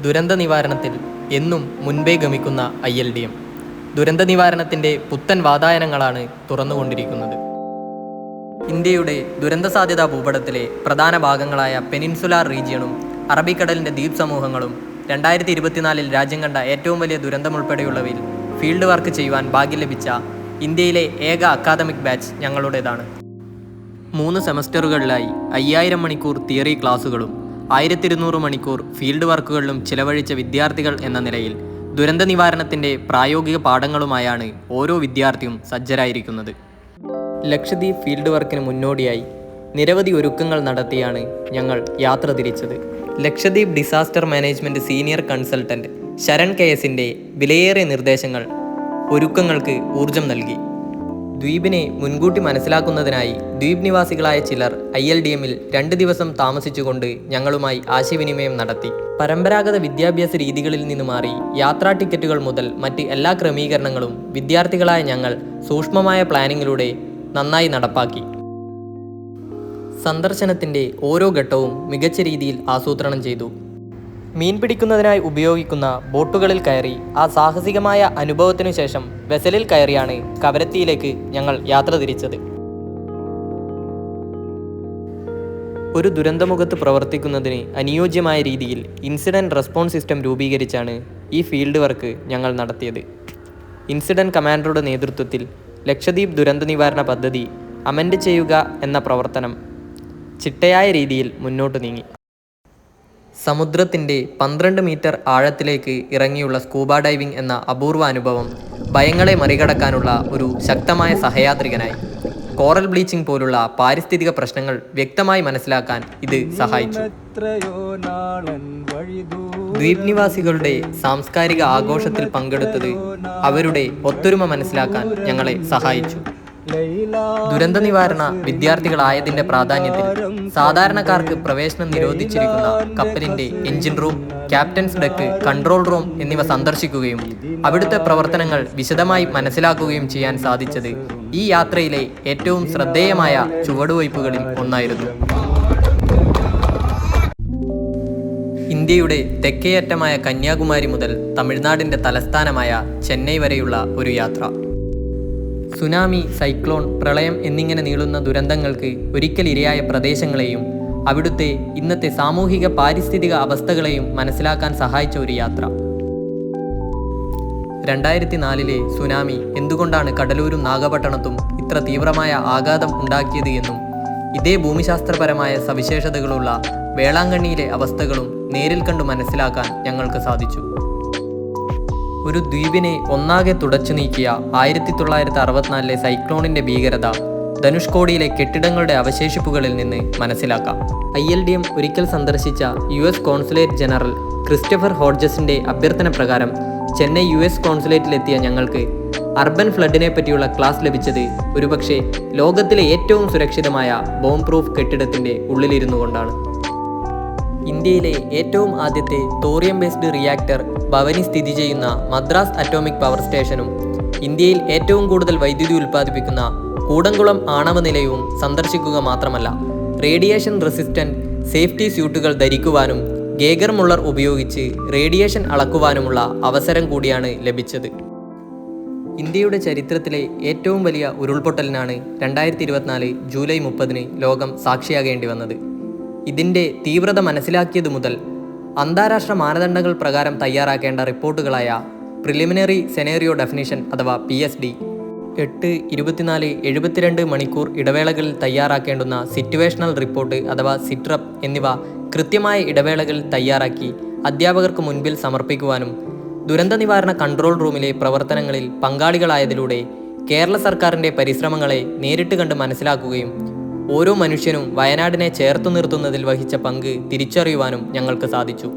ദുരന്ത നിവാരണത്തിൽ എന്നും മുൻപേ ഗമിക്കുന്ന ILDM ദുരന്ത നിവാരണത്തിൻ്റെ പുത്തൻ വാതായനങ്ങളാണ് തുറന്നുകൊണ്ടിരിക്കുന്നത്. ഇന്ത്യയുടെ ദുരന്ത സാധ്യതാ ഭൂപടത്തിലെ പ്രധാന ഭാഗങ്ങളായ പെനിൻസുലാർ റീജിയണും അറബിക്കടലിൻ്റെ ദ്വീപ് സമൂഹങ്ങളും 2024 രാജ്യം കണ്ട ഏറ്റവും വലിയ ദുരന്തമുൾപ്പെടെയുള്ളവയിൽ ഫീൽഡ് വർക്ക് ചെയ്യുവാൻ ഭാഗ്യം ലഭിച്ച ഇന്ത്യയിലെ ഏക അക്കാദമിക് ബാച്ച് ഞങ്ങളുടേതാണ്. 3 സെമസ്റ്ററുകളിലായി 5000 മണിക്കൂർ തിയറി ക്ലാസുകളും 1200 മണിക്കൂർ ഫീൽഡ് വർക്കുകളിലും ചിലവഴിച്ച വിദ്യാർത്ഥികൾ എന്ന നിലയിൽ ദുരന്ത നിവാരണത്തിൻ്റെ പ്രായോഗിക പാഠങ്ങളുമായാണ് ഓരോ വിദ്യാർത്ഥിയും സജ്ജരായിരിക്കുന്നത്. ലക്ഷദ്വീപ് ഫീൽഡ് വർക്കിന് മുന്നോടിയായി നിരവധി ഒരുക്കങ്ങൾ നടത്തിയാണ് ഞങ്ങൾ യാത്ര തിരിച്ചത്. Lakshadweep disaster management senior consultant Sharan KSൻ്റെ വിലയേറിയ നിർദ്ദേശങ്ങൾ ഒരുക്കങ്ങൾക്ക് ഊർജം നൽകി. ദ്വീപിനെ മുൻകൂട്ടി മനസ്സിലാക്കുന്നതിനായി ദ്വീപ് നിവാസികളായ ചിലർ ILDMൽ 2 ദിവസം താമസിച്ചുകൊണ്ട് ഞങ്ങളുമായി ആശയവിനിമയം നടത്തി. പരമ്പരാഗത വിദ്യാഭ്യാസ രീതികളിൽ നിന്ന് മാറി യാത്രാ ടിക്കറ്റുകൾ മുതൽ മറ്റ് എല്ലാ ക്രമീകരണങ്ങളും വിദ്യാർത്ഥികളായ ഞങ്ങൾ സൂക്ഷ്മമായ പ്ലാനിങ്ങിലൂടെ നന്നായി നടപ്പാക്കി. സന്ദർശനത്തിൻ്റെ ഓരോ ഘട്ടവും മികച്ച രീതിയിൽ ആസൂത്രണം ചെയ്തു. മീൻ പിടിക്കുന്നതിനായി ഉപയോഗിക്കുന്ന ബോട്ടുകളിൽ കയറി ആ സാഹസികമായ അനുഭവത്തിനു ശേഷം വെസലിൽ കയറിയാണ് കവരത്തിയിലേക്ക് ഞങ്ങൾ യാത്ര തിരിച്ചത്. ഒരു ദുരന്തമുഖത്ത് പ്രവർത്തിക്കുന്നതിന് അനുയോജ്യമായ രീതിയിൽ ഇൻസിഡൻറ്റ് റെസ്പോൺസ് സിസ്റ്റം രൂപീകരിച്ചാണ് ഈ ഫീൽഡ് വർക്ക് ഞങ്ങൾ നടത്തിയത്. ഇൻസിഡൻറ്റ് കമാൻഡറുടെ നേതൃത്വത്തിൽ ലക്ഷദ്വീപ് ദുരന്ത നിവാരണ പദ്ധതി അമെൻഡ് ചെയ്യുക എന്ന പ്രവർത്തനം ചിട്ടയായ രീതിയിൽ മുന്നോട്ട് നീങ്ങി. സമുദ്രത്തിൻ്റെ 12 മീറ്റർ ആഴത്തിലേക്ക് ഇറങ്ങിയുള്ള സ്കൂബ ഡൈവിംഗ് എന്ന അപൂർവ അനുഭവം ഭയങ്ങളെ മറികടക്കാനുള്ള ഒരു ശക്തമായ സഹയാത്രികനായി. കോറൽ ബ്ലീച്ചിങ് പോലുള്ള പാരിസ്ഥിതിക പ്രശ്നങ്ങൾ വ്യക്തമായി മനസ്സിലാക്കാൻ ഇത് സഹായിച്ചു. ദ്വീപ് നിവാസികളുടെ സാംസ്കാരിക ആഘോഷത്തിൽ പങ്കെടുത്തത് അവരുടെ ഒത്തൊരുമ മനസ്സിലാക്കാൻ ഞങ്ങളെ സഹായിച്ചു. ദുരന്ത നിവാരണ വിദ്യാർത്ഥികളായതിൻ്റെ പ്രാധാന്യത്തിൽ സാധാരണക്കാർക്ക് പ്രവേശനം നിരോധിച്ചിരിക്കുന്ന കപ്പലിൻ്റെ engine room, captains deck, control room എന്നിവ സന്ദർശിക്കുകയും അവിടുത്തെ പ്രവർത്തനങ്ങൾ വിശദമായി മനസ്സിലാക്കുകയും ചെയ്യാൻ സാധിച്ചത് ഈ യാത്രയിലെ ഏറ്റവും ശ്രദ്ധേയമായ ചുവടുവയ്പ്പുകളിൽ ഒന്നായിരുന്നു. ഇന്ത്യയുടെ തെക്കേയറ്റമായ കന്യാകുമാരി മുതൽ തമിഴ്നാടിൻ്റെ തലസ്ഥാനമായ ചെന്നൈ വരെയുള്ള ഒരു യാത്ര. സുനാമി, സൈക്ലോൺ, പ്രളയം എന്നിങ്ങനെ നീളുന്ന ദുരന്തങ്ങൾക്ക് ഒരിക്കൽ ഇരയായ പ്രദേശങ്ങളെയും അവിടുത്തെ ഇന്നത്തെ സാമൂഹിക പാരിസ്ഥിതിക അവസ്ഥകളെയും മനസ്സിലാക്കാൻ സഹായിച്ച ഒരു യാത്ര. 2004 സുനാമി എന്തുകൊണ്ടാണ് കടലൂരും നാഗപട്ടണത്തും ഇത്ര തീവ്രമായ ആഘാതം ഉണ്ടാക്കിയത് എന്നും ഇതേ ഭൂമിശാസ്ത്രപരമായ സവിശേഷതകളുള്ള വേളാങ്കണ്ണിയിലെ അവസ്ഥകളും നേരിൽ കണ്ടു മനസ്സിലാക്കാൻ ഞങ്ങൾക്ക് സാധിച്ചു. ഒരു ദ്വീപിനെ ഒന്നാകെ തുടച്ചു നീക്കിയ 1964 സൈക്ലോണിൻ്റെ ഭീകരത ധനുഷ്കോടിയിലെ കെട്ടിടങ്ങളുടെ അവശേഷിപ്പുകളിൽ നിന്ന് മനസ്സിലാക്കാം. ILDM ഒരിക്കൽ സന്ദർശിച്ച US കോൺസുലേറ്റ് ജനറൽ ക്രിസ്റ്റഫർ ഹോഡ്ജസിൻ്റെ അഭ്യർത്ഥന പ്രകാരം ചെന്നൈ US കോൺസുലേറ്റിലെത്തിയ ഞങ്ങൾക്ക് അർബൻ ഫ്ലഡിനെ പറ്റിയുള്ള ക്ലാസ് ലഭിച്ചത് ഒരുപക്ഷെ ലോകത്തിലെ ഏറ്റവും സുരക്ഷിതമായ ബോംബ് പ്രൂഫ് കെട്ടിടത്തിൻ്റെ ഉള്ളിലിരുന്നു കൊണ്ടാണ്. ഇന്ത്യയിലെ ഏറ്റവും ആദ്യത്തെ തോറിയം ബേസ്ഡ് റിയാക്ടർ ഭവനി സ്ഥിതി ചെയ്യുന്ന മദ്രാസ് അറ്റോമിക് പവർ സ്റ്റേഷനും ഇന്ത്യയിൽ ഏറ്റവും കൂടുതൽ വൈദ്യുതി ഉൽപ്പാദിപ്പിക്കുന്ന കൂടംകുളം ആണവ നിലയവും സന്ദർശിക്കുക മാത്രമല്ല, റേഡിയേഷൻ റെസിസ്റ്റൻറ്റ് സേഫ്റ്റി സ്യൂട്ടുകൾ ധരിക്കുവാനും ഗേഗർ മുള്ളർ ഉപയോഗിച്ച് റേഡിയേഷൻ അളക്കുവാനുമുള്ള അവസരം കൂടിയാണ് ലഭിച്ചത്. ഇന്ത്യയുടെ ചരിത്രത്തിലെ ഏറ്റവും വലിയ ഉരുൾപൊട്ടലിനാണ് 2024 ജൂലൈ 30 ലോകം സാക്ഷിയാകേണ്ടി വന്നത്. ഇതിൻ്റെ തീവ്രത മനസ്സിലാക്കിയതു മുതൽ അന്താരാഷ്ട്ര മാനദണ്ഡങ്ങൾ പ്രകാരം തയ്യാറാക്കേണ്ട റിപ്പോർട്ടുകളായ പ്രിലിമിനറി സെനേറിയോ ഡെഫിനിഷൻ അഥവാ PSD, 8, 24, 72 മണിക്കൂർ ഇടവേളകളിൽ തയ്യാറാക്കേണ്ടുന്ന സിറ്റുവേഷണൽ റിപ്പോർട്ട് അഥവാ സിട്രപ്പ് എന്നിവ കൃത്യമായ ഇടവേളകളിൽ തയ്യാറാക്കി അധ്യാപകർക്ക് മുൻപിൽ സമർപ്പിക്കുവാനും ദുരന്ത നിവാരണ കൺട്രോൾ റൂമിലെ പ്രവർത്തനങ്ങളിൽ പങ്കാളികളായതിലൂടെ കേരള സർക്കാരിൻ്റെ പരിശ്രമങ്ങളെ നേരിട്ട് കണ്ട് മനസ്സിലാക്കുകയും ഓരോ മനുഷ്യനും വയനാടിനെ ചേർത്തു നിർത്തുന്നതിൽ വഹിച്ച പങ്ക് തിരിച്ചറിയുവാനും ഞങ്ങൾക്ക് സാധിച്ചു.